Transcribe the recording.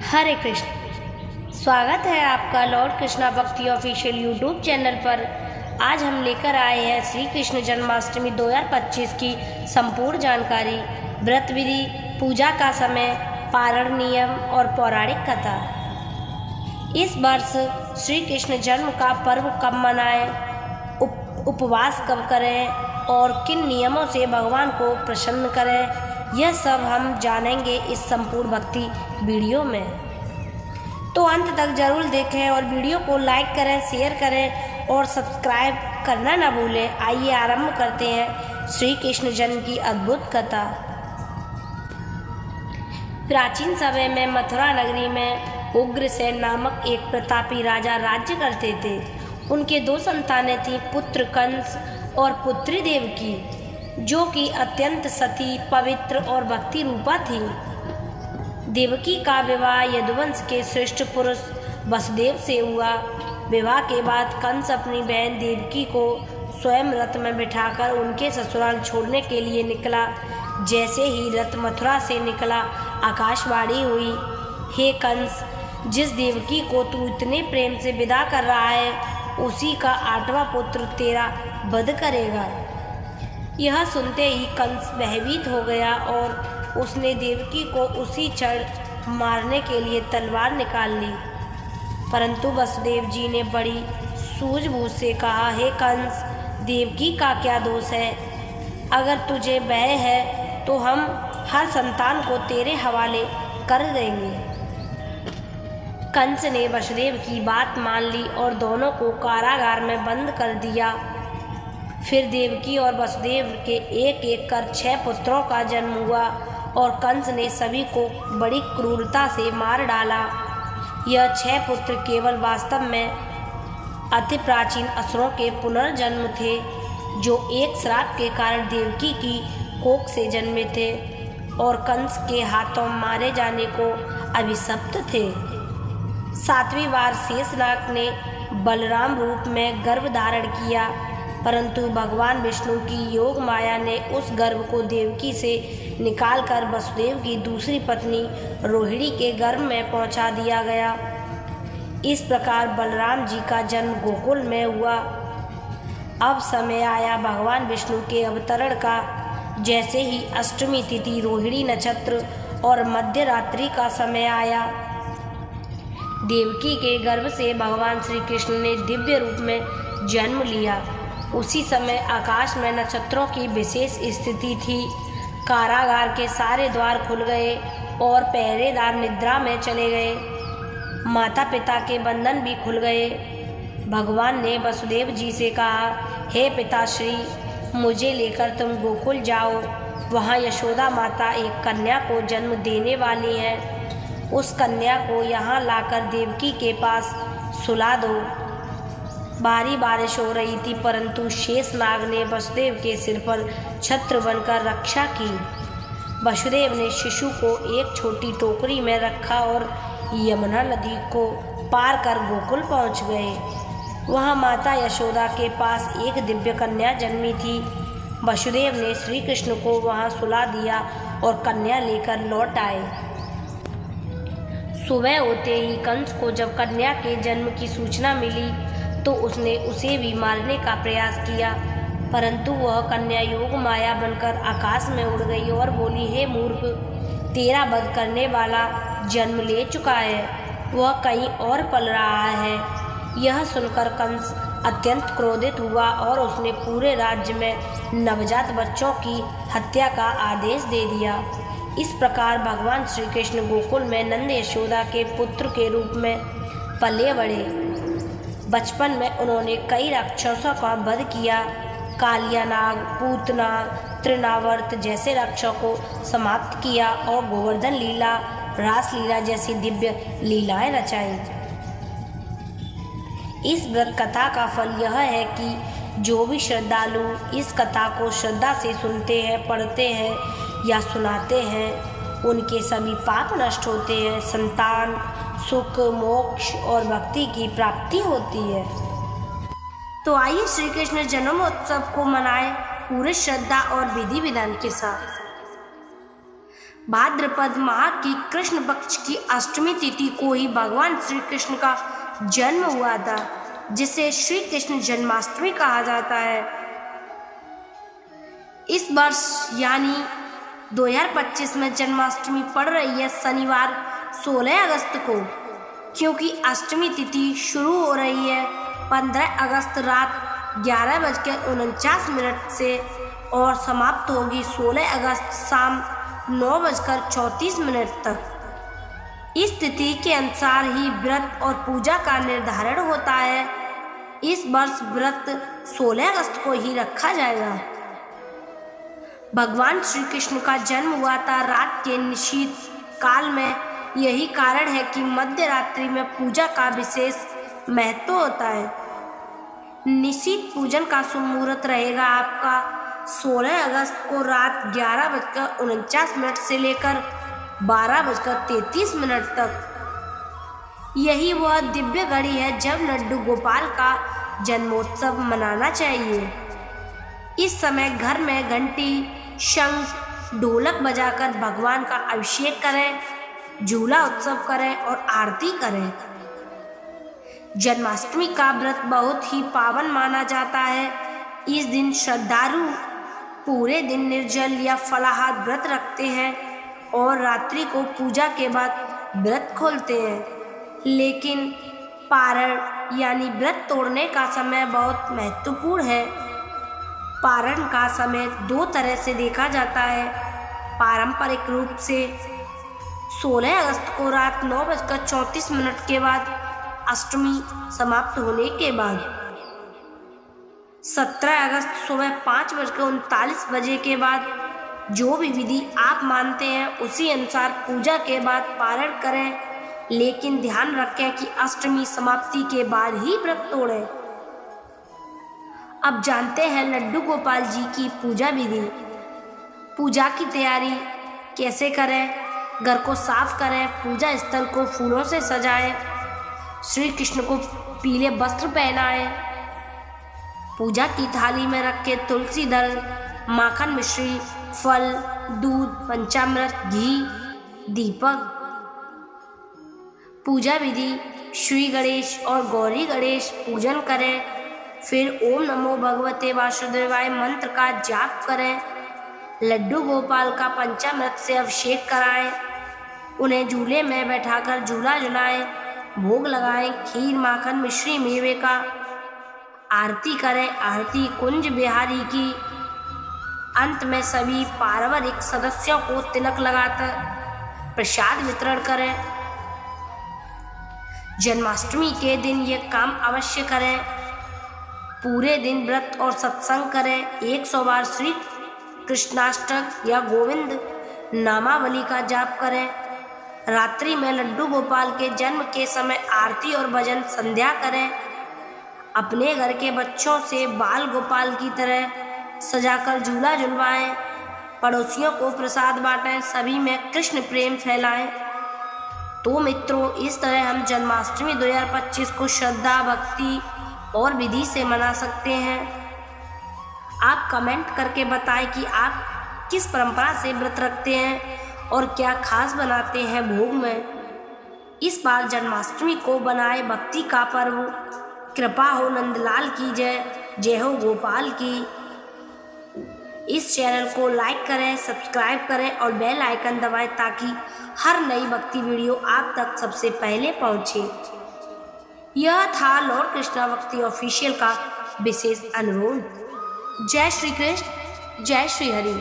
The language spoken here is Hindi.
हरे कृष्ण। स्वागत है आपका लॉर्ड कृष्णा भक्ति ऑफिशियल यूट्यूब चैनल पर। आज हम लेकर आए हैं श्री कृष्ण जन्माष्टमी 2025 की संपूर्ण जानकारी, व्रत विधि, पूजा का समय, पारण नियम और पौराणिक कथा। इस वर्ष श्री कृष्ण जन्म का पर्व कब मनाएं, उपवास कब करें और किन नियमों से भगवान को प्रसन्न करें, यह सब हम जानेंगे इस संपूर्ण भक्ति वीडियो में। तो अंत तक जरूर देखें और वीडियो को लाइक करें, शेयर करें और सब्सक्राइब करना न भूलें। आइए आरंभ करते हैं श्री कृष्ण जन्म की अद्भुत कथा। प्राचीन समय में मथुरा नगरी में उग्रसेन नामक एक प्रतापी राजा राज्य करते थे। उनके दो संतानें थीं, पुत्र कंस और पुत्री देवकी, जो कि अत्यंत सती, पवित्र और भक्ति रूपा थी। देवकी का विवाह यदुवंश के श्रेष्ठ पुरुष वसुदेव से हुआ। विवाह के बाद कंस अपनी बहन देवकी को स्वयं रथ में बिठाकर उनके ससुराल छोड़ने के लिए निकला। जैसे ही रथ मथुरा से निकला, आकाशवाणी हुई, हे कंस, जिस देवकी को तू इतने प्रेम से विदा कर रहा है, उसी का 8वां पुत्र तेरा वध करेगा। यह सुनते ही कंस भयभीत हो गया और उसने देवकी को उसी क्षण मारने के लिए तलवार निकाल ली। परंतु वसुदेव जी ने बड़ी सूझबूझ से कहा, हे कंस, देवकी का क्या दोष है? अगर तुझे भय है तो हम हर संतान को तेरे हवाले कर देंगे। कंस ने वसुदेव की बात मान ली और दोनों को कारागार में बंद कर दिया। फिर देवकी और वसुदेव के एक एक कर 6 पुत्रों का जन्म हुआ और कंस ने सभी को बड़ी क्रूरता से मार डाला। यह 6 पुत्र केवल वास्तव में अति प्राचीन असुरों के पुनर्जन्म थे, जो एक श्राप के कारण देवकी की कोख से जन्मे थे और कंस के हाथों मारे जाने को अभिशप्त थे। 7वीं बार शेषनाग ने बलराम रूप में गर्भ धारण किया, परंतु भगवान विष्णु की योग माया ने उस गर्भ को देवकी से निकालकर वसुदेव की दूसरी पत्नी रोहिणी के गर्भ में पहुंचा दिया गया। इस प्रकार बलराम जी का जन्म गोकुल में हुआ। अब समय आया भगवान विष्णु के अवतरण का। जैसे ही अष्टमी तिथि, रोहिणी नक्षत्र और मध्य रात्रि का समय आया, देवकी के गर्भ से भगवान श्री कृष्ण ने दिव्य रूप में जन्म लिया। उसी समय आकाश में नक्षत्रों की विशेष स्थिति थी। कारागार के सारे द्वार खुल गए और पहरेदार निद्रा में चले गए। माता पिता के बंधन भी खुल गए। भगवान ने वसुदेव जी से कहा, हे पिताश्री, मुझे लेकर तुम गोकुल जाओ। वहाँ यशोदा माता एक कन्या को जन्म देने वाली है। उस कन्या को यहाँ लाकर देवकी के पास सुला दो। भारी बारिश हो रही थी, परंतु शेषनाग ने वसुदेव के सिर पर छत्र बनकर रक्षा की। वसुदेव ने शिशु को एक छोटी टोकरी में रखा और यमुना नदी को पार कर गोकुल पहुंच गए। वहां माता यशोदा के पास एक दिव्य कन्या जन्मी थी। वसुदेव ने श्री कृष्ण को वहां सुला दिया और कन्या लेकर लौट आए। सुबह होते ही कंस को जब कन्या के जन्म की सूचना मिली तो उसने उसे भी मारने का प्रयास किया, परंतु वह कन्या योग माया बनकर आकाश में उड़ गई और बोली, हे मूर्ख, तेरा वध करने वाला जन्म ले चुका है, वह कहीं और पल रहा है। यह सुनकर कंस अत्यंत क्रोधित हुआ और उसने पूरे राज्य में नवजात बच्चों की हत्या का आदेश दे दिया। इस प्रकार भगवान श्री कृष्ण गोकुल में नंद यशोदा के पुत्र के रूप में पले बढ़े। बचपन में उन्होंने कई राक्षसों का वध किया। कालियानाग, पूतना, तृणावर्त जैसे राक्षसों को समाप्त किया और गोवर्धन लीला, रासलीला जैसी दिव्य लीलाएं रचाई। इस व्रत कथा का फल यह है कि जो भी श्रद्धालु इस कथा को श्रद्धा से सुनते हैं, पढ़ते हैं या सुनाते हैं, उनके सभी पाप नष्ट होते हैं, संतान, सुख, मोक्ष और भक्ति की प्राप्ति होती है। तो आइए श्री कृष्ण जन्मोत्सव को मनाएं पूरे श्रद्धा और विधि विधान के साथ। भाद्रपद माह की कृष्ण पक्ष की अष्टमी तिथि को ही भगवान श्री कृष्ण का जन्म हुआ था, जिसे श्री कृष्ण जन्माष्टमी कहा जाता है। इस वर्ष यानी 2025 में जन्माष्टमी पड़ रही है शनिवार 16 अगस्त को, क्योंकि अष्टमी तिथि शुरू हो रही है 15 अगस्त रात 11:49 से और समाप्त होगी 16 अगस्त शाम 9:34 तक। इस तिथि के अनुसार ही व्रत और पूजा का निर्धारण होता है। इस वर्ष व्रत 16 अगस्त को ही रखा जाएगा। भगवान श्री कृष्ण का जन्म हुआ था रात के निशीथ काल में। यही कारण है कि मध्य रात्रि में पूजा का विशेष महत्व होता है। निशीथ पूजन का शुभ मुहूर्त रहेगा आपका 16 अगस्त को रात 11:49 से लेकर 12:33 तक। यही वह दिव्य घड़ी है जब लड्डू गोपाल का जन्मोत्सव मनाना चाहिए। इस समय घर में घंटी, शंख, ढोलक बजाकर भगवान का अभिषेक करें, झूला उत्सव करें और आरती करें। जन्माष्टमी का व्रत बहुत ही पावन माना जाता है। इस दिन श्रद्धालु पूरे दिन निर्जल या फलाहार व्रत रखते हैं और रात्रि को पूजा के बाद व्रत खोलते हैं। लेकिन पारण यानी व्रत तोड़ने का समय बहुत महत्वपूर्ण है। पारण का समय 2 तरह से देखा जाता है। पारंपरिक रूप से 16 अगस्त को रात 9:34 के बाद अष्टमी समाप्त होने के बाद, 17 अगस्त सुबह 5:39 के बाद जो भी विधि आप मानते हैं उसी अनुसार पूजा के बाद पारण करें। लेकिन ध्यान रखें कि अष्टमी समाप्ति के बाद ही व्रत तोड़ें। अब जानते हैं लड्डू गोपाल जी की पूजा विधि। पूजा की तैयारी कैसे करें? घर को साफ करें, पूजा स्थल को फूलों से सजाएं, श्री कृष्ण को पीले वस्त्र पहनाएं, पूजा की थाली में रखे तुलसी दल, माखन मिश्री, फल, दूध, पंचामृत, घी, दीपक। पूजा विधि: श्री गणेश और गौरी गणेश पूजन करें, फिर ओम नमो भगवते वासुदेवाय मंत्र का जाप करें। लड्डू गोपाल का पंचामृत से अभिषेक कराएं, उन्हें झूले में बैठाकर झूला झुलाएं, भोग लगाएं, खीर, माखन, मिश्री, मेवे का आरती करें। आरती कुंज बिहारी की। अंत में सभी पारिवारिक सदस्यों को तिलक लगाकर प्रसाद वितरण करें। जन्माष्टमी के दिन ये काम अवश्य करें। पूरे दिन व्रत और सत्संग करें। 100 बार श्री कृष्णाष्टक या गोविंद नामावली का जाप करें। रात्रि में लड्डू गोपाल के जन्म के समय आरती और भजन संध्या करें। अपने घर के बच्चों से बाल गोपाल की तरह सजाकर झूला झुलवाएं। पड़ोसियों को प्रसाद बांटें, सभी में कृष्ण प्रेम फैलाएं। तो मित्रों, इस तरह हम जन्माष्टमी 2025 को श्रद्धा, भक्ति और विधि से मना सकते हैं। आप कमेंट करके बताएं कि आप किस परंपरा से व्रत रखते हैं और क्या खास बनाते हैं भोग में। इस बार जन्माष्टमी को बनाए भक्ति का पर्व। कृपा हो नंदलाल की जय, जय हो गोपाल की। इस चैनल को लाइक करें, सब्सक्राइब करें और बेल आइकन दबाएं ताकि हर नई भक्ति वीडियो आप तक सबसे पहले पहुंचे। यह था लॉर्ड कृष्णा भक्ति ऑफिशियल का विशेष अनुरोध। जय श्री कृष्ण, जय श्री हरि।